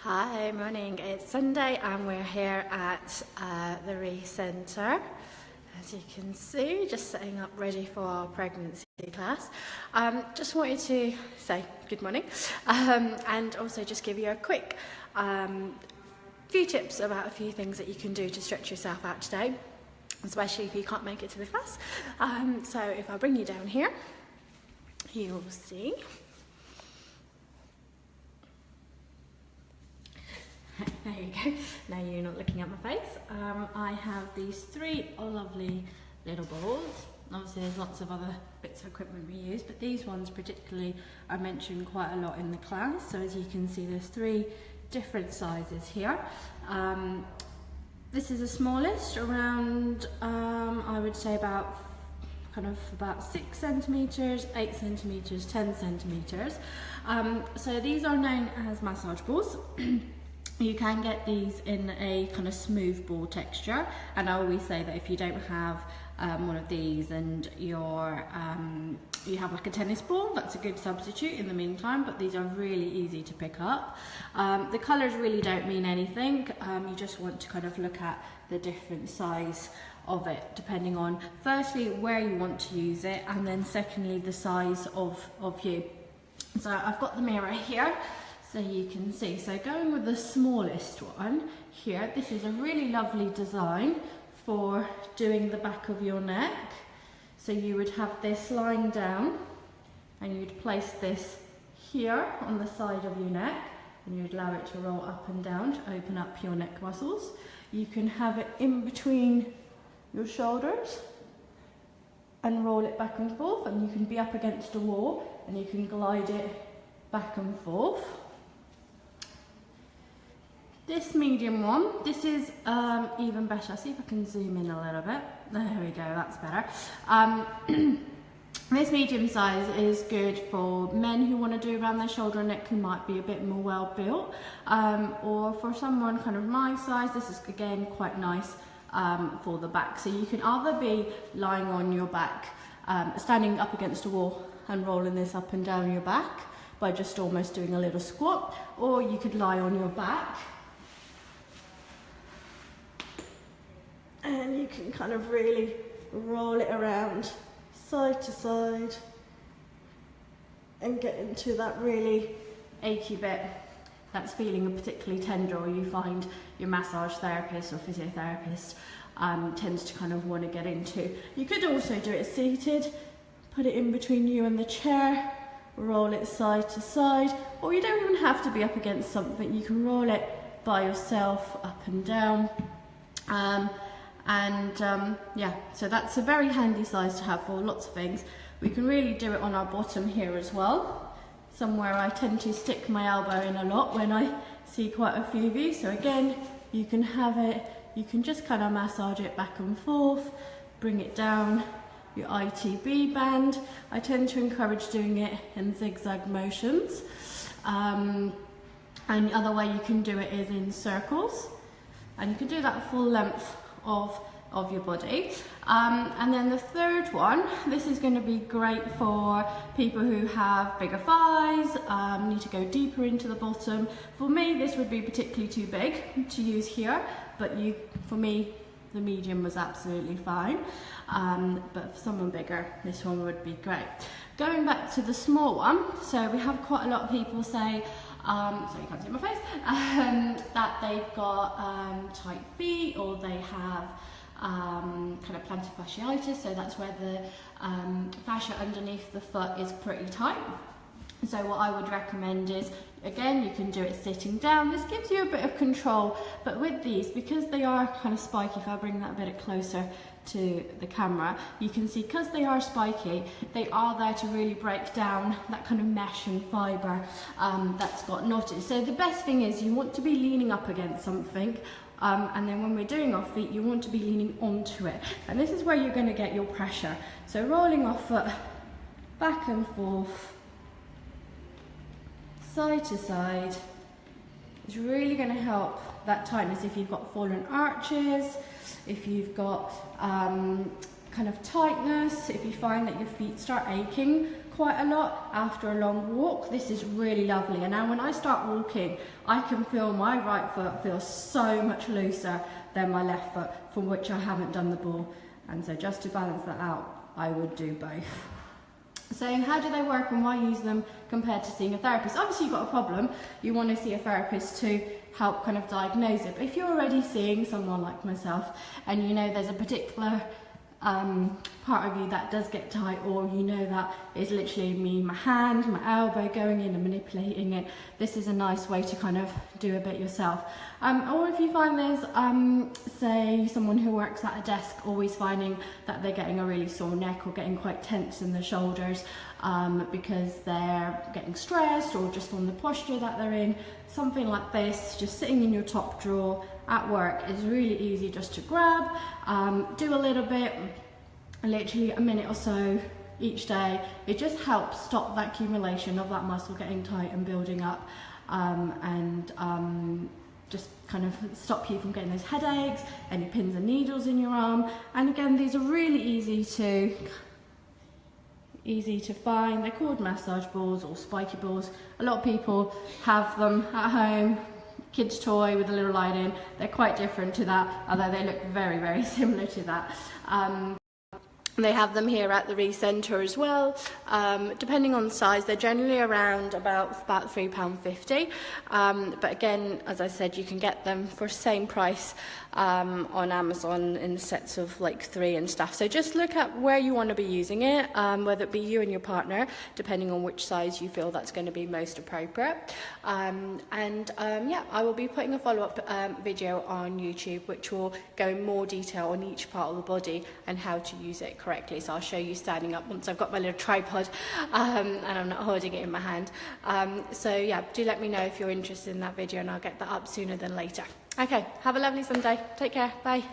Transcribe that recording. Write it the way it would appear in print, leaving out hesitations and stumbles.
Hi, morning. It's Sunday and we're here at the Centre. As you can see, just setting up ready for our pregnancy class. Just wanted to say good morning and also just give you a quick few tips about a few things that you can do to stretch yourself out today, especially if you can't make it to the class. So if I bring you down here, you will see. There you go. Now you're not looking at my face. I have these three lovely little balls. Obviously there's lots of other bits of equipment we use, but these ones particularly I mentioned quite a lot in the class. So as you can see, there's three different sizes here. This is the smallest, around I would say about 6 centimeters, 8 centimeters, 10 centimeters. So these are known as massage balls. You can get these in a kind of smooth ball texture, and I always say that if you don't have one of these and you have like a tennis ball, that's a good substitute in the meantime, but these are really easy to pick up. The colours really don't mean anything, you just want to kind of look at the different size of it depending on firstly where you want to use it, and then secondly the size of you. So I've got the mirror here, so you can see. So going with the smallest one here, this is a really lovely design for doing the back of your neck. So you would have this lying down and you'd place this here on the side of your neck, and you'd allow it to roll up and down to open up your neck muscles. You can have it in between your shoulders and roll it back and forth, and you can be up against a wall and you can glide it back and forth. This medium one, this is even better. See if I can zoom in a little bit. There we go, that's better. This medium size is good for men who want to do around their shoulder and neck, who might be a bit more well built, or for someone kind of my size, this is again quite nice for the back. So you can either be lying on your back, standing up against a wall and rolling this up and down your back by just almost doing a little squat, or you could lie on your back and you can kind of really roll it around side to side and get into that really achy bit that's feeling particularly tender, or you find your massage therapist or physiotherapist tends to kind of want to get into. You could also do it seated, put it in between you and the chair, roll it side to side, or you don't even have to be up against something, you can roll it by yourself up and down. Yeah, so that's a very handy size to have for lots of things. We can really do it on our bottom here as well, somewhere I tend to stick my elbow in a lot when I see quite a few of you. So again, you can have it, you can just kind of massage it back and forth, bring it down your ITB band. I tend to encourage doing it in zigzag motions. And the other way you can do it is in circles, and you can do that full length of your body. And then the third one, this is going to be great for people who have bigger thighs, need to go deeper into the bottom. For me, this would be particularly too big to use here, but for me, the medium was absolutely fine. But for someone bigger, this one would be great. Going back to the small one, so we have quite a lot of people say, so you can't see my face, that they've got tight feet, or they have kind of plantar fasciitis, so that's where the fascia underneath the foot is pretty tight. So what I would recommend is, again, you can do it sitting down. This gives you a bit of control, but with these, because they are kind of spiky, if I bring that a bit closer to the camera, you can see because they are spiky, they are there to really break down that kind of mesh and fibre that's got knotted. So the best thing is you want to be leaning up against something, and then when we're doing our feet, you want to be leaning onto it, and this is where you're going to get your pressure. So rolling our foot back and forth, side to side, is really going to help that tightness. If you've got fallen arches, if you've got kind of tightness, if you find that your feet start aching quite a lot after a long walk, this is really lovely. And now when I start walking, I can feel my right foot feels so much looser than my left foot, from which I haven't done the ball. And so just to balance that out, I would do both. So how do they work and why use them compared to seeing a therapist? Obviously you've got a problem, you want to see a therapist to help kind of diagnose it. But if you're already seeing someone like myself and you know there's a particular part of you that does get tight, or you know that it's literally me, my hand, my elbow going in and manipulating it, this is a nice way to kind of do a bit yourself. Or if you find there's say someone who works at a desk always finding that they're getting a really sore neck or getting quite tense in the shoulders because they're getting stressed or just on the posture that they're in, something like this, just sitting in your top drawer at work, is really easy just to grab, do a little bit, literally a minute or so each day. It just helps stop that accumulation of that muscle getting tight and building up, and just kind of stop you from getting those headaches, any pins and needles in your arm. And again, these are really easy to find. They're called massage balls or spiky balls. A lot of people have them at home, kids' toy with a little light in. They're quite different to that, although they look very, very similar to that. They have them here at the Re-Centre as well. Depending on the size, they're generally around about £3.50. But again, as I said, you can get them for the same price on Amazon in sets of like 3 and stuff. So just look at where you want to be using it, whether it be you and your partner, depending on which size you feel that's going to be most appropriate. Yeah, I will be putting a follow-up video on YouTube, which will go in more detail on each part of the body and how to use it correctly. So I'll show you standing up once I've got my little tripod and I'm not holding it in my hand. So yeah, do let me know if you're interested in that video and I'll get that up sooner than later. Okay, have a lovely Sunday. Take care. Bye.